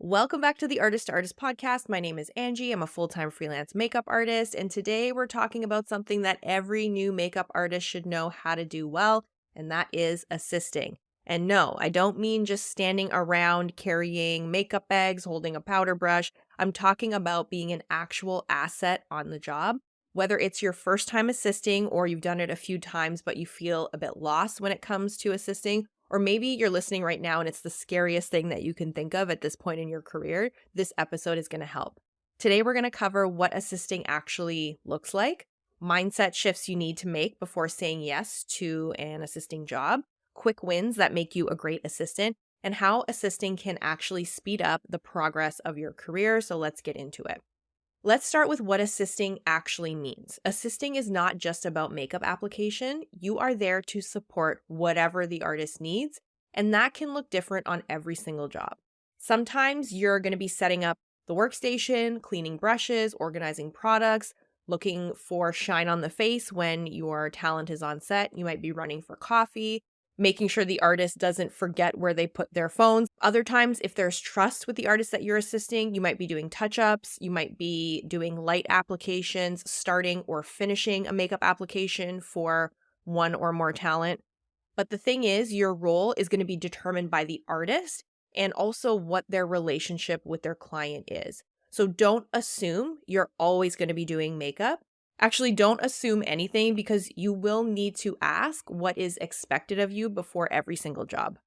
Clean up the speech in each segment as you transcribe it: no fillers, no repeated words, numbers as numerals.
Welcome back to the Artist to Artist podcast. My name is Angie. I'm a full-time freelance makeup artist, and today we're talking about something that every new makeup artist should know how to do well, and that is assisting. And no, I don't mean just standing around carrying makeup bags, holding a powder brush. I'm talking about being an actual asset on the job. Whether it's your first time assisting or you've done it a few times but you feel a bit lost when it comes to assisting, or maybe you're listening right now and it's the scariest thing that you can think of at this point in your career, this episode is going to help. Today, we're going to cover what assisting actually looks like, mindset shifts you need to make before saying yes to an assisting job, quick wins that make you a great assistant, and how assisting can actually speed up the progress of your career. So let's get into it. Let's start with what assisting actually means. Assisting is not just about makeup application. You are there to support whatever the artist needs, and that can look different on every single job. Sometimes you're going to be setting up the workstation, cleaning brushes, organizing products, looking for shine on the face when your talent is on set. You might be running for coffee, making sure the artist doesn't forget where they put their phones. Other times, if there's trust with the artist that you're assisting, you might be doing touch-ups, you might be doing light applications, starting or finishing a makeup application for one or more talent. But the thing is, your role is going to be determined by the artist and also what their relationship with their client is. So don't assume you're always going to be doing makeup. Actually, don't assume anything because you will need to ask what is expected of you before every single job.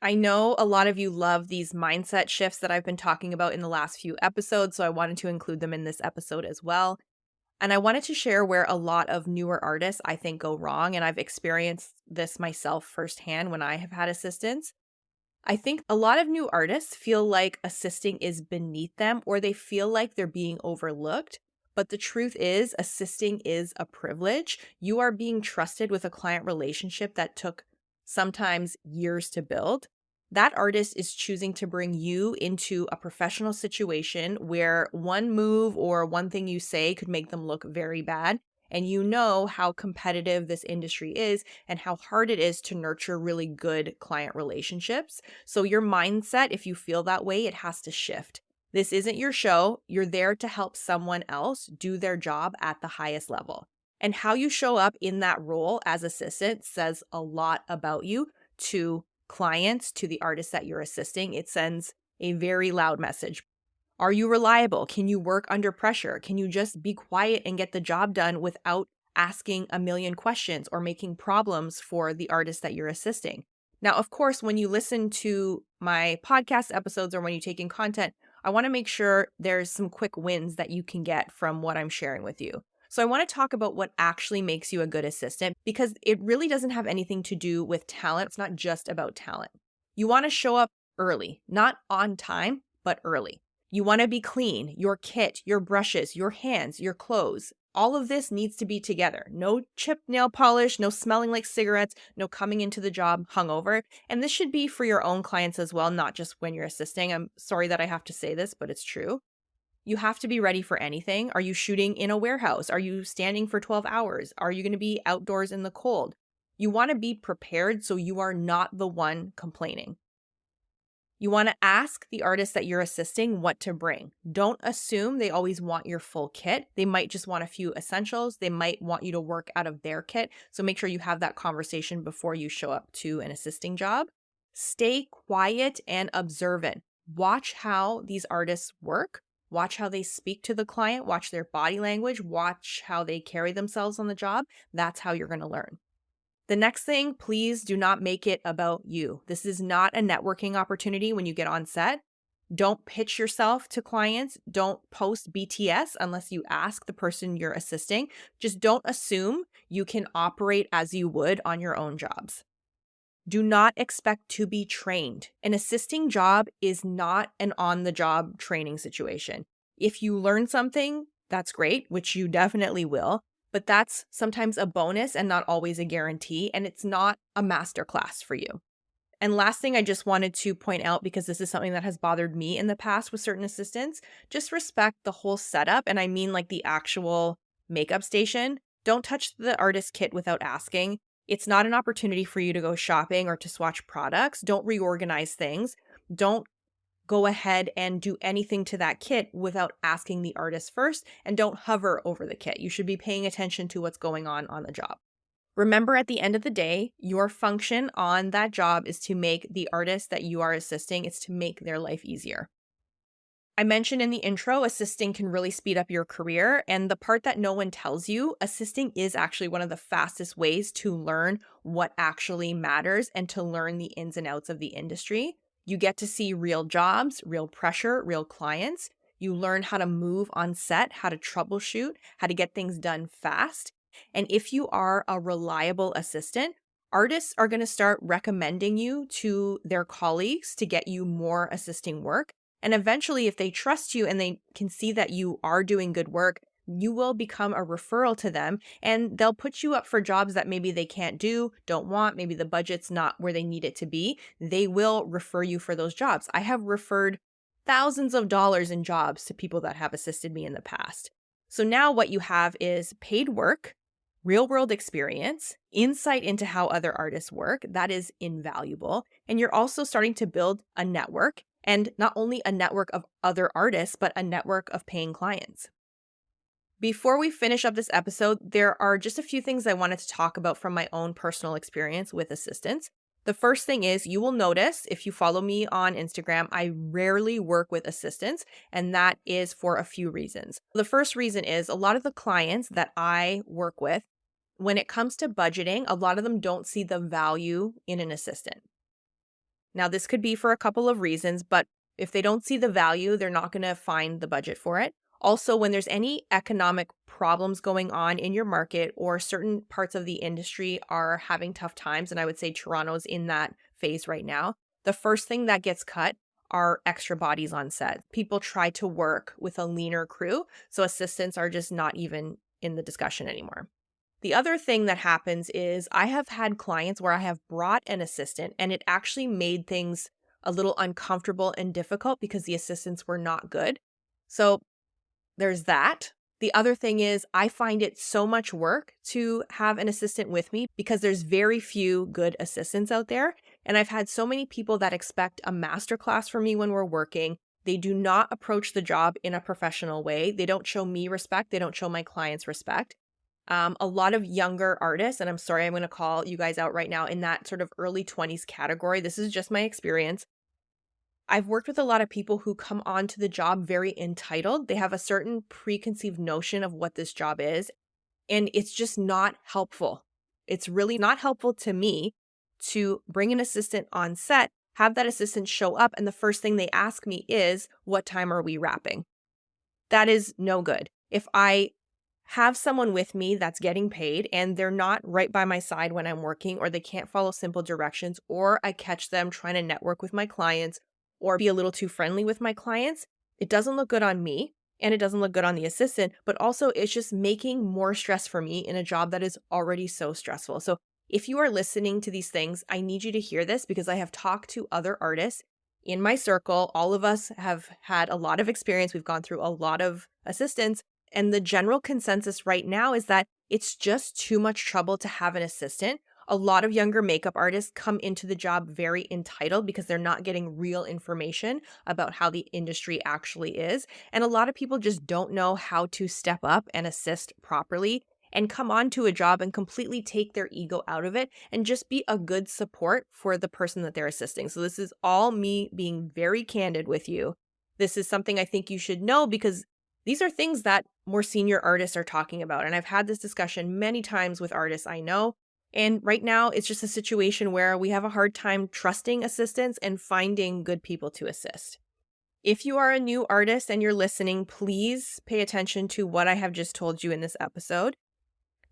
I know a lot of you love these mindset shifts that I've been talking about in the last few episodes, so I wanted to include them in this episode as well. And I wanted to share where a lot of newer artists I think go wrong, and I've experienced this myself firsthand when I have had assistants. I think a lot of new artists feel like assisting is beneath them or they feel like they're being overlooked. But the truth is, assisting is a privilege. You are being trusted with a client relationship that took sometimes years to build. That artist is choosing to bring you into a professional situation where one move or one thing you say could make them look very bad. And you know how competitive this industry is and how hard it is to nurture really good client relationships. So your mindset, if you feel that way, it has to shift. This isn't your show. You're there to help someone else do their job at the highest level. And how you show up in that role as assistant says a lot about you to clients, to the artists that you're assisting. It sends a very loud message. Are you reliable? Can you work under pressure? Can you just be quiet and get the job done without asking a million questions or making problems for the artist that you're assisting? Now, of course, when you listen to my podcast episodes or when you take in content, I want to make sure there's some quick wins that you can get from what I'm sharing with you. So I want to talk about what actually makes you a good assistant because it really doesn't have anything to do with talent. It's not just about talent. You want to show up early, not on time, but early. You want to be clean, your kit, your brushes, your hands, your clothes. All of this needs to be together. No chipped nail polish, no smelling like cigarettes, no coming into the job hungover. And this should be for your own clients as well, not just when you're assisting. I'm sorry that I have to say this, but it's true. You have to be ready for anything. Are you shooting in a warehouse? Are you standing for 12 hours? Are you going to be outdoors in the cold? You want to be prepared so you are not the one complaining. You want to ask the artist that you're assisting what to bring. Don't assume they always want your full kit. They might just want a few essentials. They might want you to work out of their kit. So make sure you have that conversation before you show up to an assisting job. Stay quiet and observant. Watch how these artists work. Watch how they speak to the client. Watch their body language. Watch how they carry themselves on the job. That's how you're going to learn. The next thing, please do not make it about you. This is not a networking opportunity when you get on set. Don't pitch yourself to clients. Don't post BTS unless you ask the person you're assisting. Just don't assume you can operate as you would on your own jobs. Do not expect to be trained. An assisting job is not an on-the-job training situation. If you learn something, that's great, which you definitely will. But that's sometimes a bonus and not always a guarantee, and it's not a masterclass for you. And last thing I just wanted to point out, because this is something that has bothered me in the past with certain assistants, just respect the whole setup, and I mean like the actual makeup station. Don't touch the artist kit without asking. It's not an opportunity for you to go shopping or to swatch products. Don't reorganize things. Don't go ahead and do anything to that kit without asking the artist first, and don't hover over the kit. You should be paying attention to what's going on the job. Remember, at the end of the day, your function on that job is to make the artist that you are assisting, it's to make their life easier. I mentioned in the intro, assisting can really speed up your career. And the part that no one tells you, assisting is actually one of the fastest ways to learn what actually matters and to learn the ins and outs of the industry. You get to see real jobs, real pressure, real clients. You learn how to move on set, how to troubleshoot, how to get things done fast. And if you are a reliable assistant, artists are going to start recommending you to their colleagues to get you more assisting work. And eventually, if they trust you and they can see that you are doing good work, you will become a referral to them and they'll put you up for jobs that maybe they can't do, don't want, maybe the budget's not where they need it to be. They will refer you for those jobs. I have referred thousands of dollars in jobs to people that have assisted me in the past. So now what you have is paid work, real world experience, insight into how other artists work. That is invaluable. And you're also starting to build a network. And not only a network of other artists, but a network of paying clients. Before we finish up this episode, there are just a few things I wanted to talk about from my own personal experience with assistants. The first thing is you will notice if you follow me on Instagram, I rarely work with assistants, and that is for a few reasons. The first reason is a lot of the clients that I work with, when it comes to budgeting, a lot of them don't see the value in an assistant. Now, this could be for a couple of reasons, but if they don't see the value, they're not going to find the budget for it. Also, when there's any economic problems going on in your market or certain parts of the industry are having tough times, and I would say Toronto's in that phase right now, the first thing that gets cut are extra bodies on set. People try to work with a leaner crew, so assistants are just not even in the discussion anymore. The other thing that happens is I have had clients where I have brought an assistant and it actually made things a little uncomfortable and difficult because the assistants were not good. So there's that. The other thing is I find it so much work to have an assistant with me because there's very few good assistants out there. And I've had so many people that expect a masterclass from me when we're working. They do not approach the job in a professional way. They don't show me respect. They don't show my clients respect. A lot of younger artists, and I'm sorry, I'm going to call you guys out right now in that sort of early 20s category. This is just my experience. I've worked with a lot of people who come onto the job very entitled. They have a certain preconceived notion of what this job is, and it's just not helpful. It's really not helpful to me to bring an assistant on set, have that assistant show up, and the first thing they ask me is, what time are we wrapping? That is no good. If I have someone with me that's getting paid and they're not right by my side when I'm working, or they can't follow simple directions, or I catch them trying to network with my clients or be a little too friendly with my clients, it doesn't look good on me and it doesn't look good on the assistant, but also it's just making more stress for me in a job that is already so stressful. So if you are listening to these things, I need you to hear this because I have talked to other artists in my circle. All of us have had a lot of experience. We've gone through a lot of assistants. And the general consensus right now is that it's just too much trouble to have an assistant. A lot of younger makeup artists come into the job very entitled because they're not getting real information about how the industry actually is. And a lot of people just don't know how to step up and assist properly and come onto a job and completely take their ego out of it and just be a good support for the person that they're assisting. So this is all me being very candid with you. This is something I think you should know because these are things that more senior artists are talking about. And I've had this discussion many times with artists I know. And right now, it's just a situation where we have a hard time trusting assistants and finding good people to assist. If you are a new artist and you're listening, please pay attention to what I have just told you in this episode.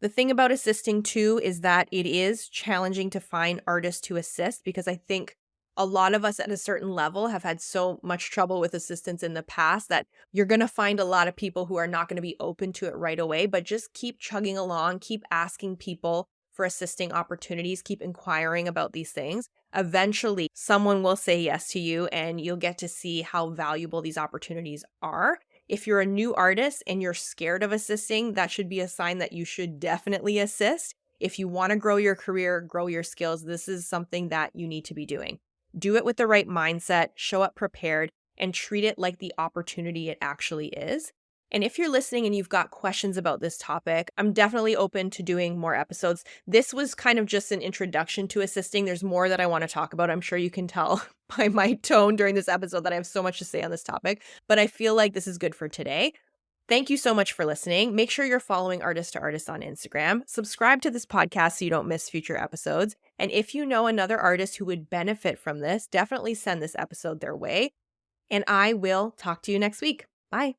The thing about assisting too is that it is challenging to find artists to assist because I think a lot of us at a certain level have had so much trouble with assistants in the past that you're going to find a lot of people who are not going to be open to it right away, but just keep chugging along, keep asking people for assisting opportunities, keep inquiring about these things. Eventually, someone will say yes to you and you'll get to see how valuable these opportunities are. If you're a new artist and you're scared of assisting, that should be a sign that you should definitely assist. If you want to grow your career, grow your skills, this is something that you need to be doing. Do it with the right mindset, show up prepared, and treat it like the opportunity it actually is. And if you're listening and you've got questions about this topic, I'm definitely open to doing more episodes. This was kind of just an introduction to assisting. There's more that I want to talk about. I'm sure you can tell by my tone during this episode that I have so much to say on this topic, but I feel like this is good for today. Thank you so much for listening. Make sure you're following Artist to Artist on Instagram. Subscribe to this podcast so you don't miss future episodes. And if you know another artist who would benefit from this, definitely send this episode their way. And I will talk to you next week. Bye.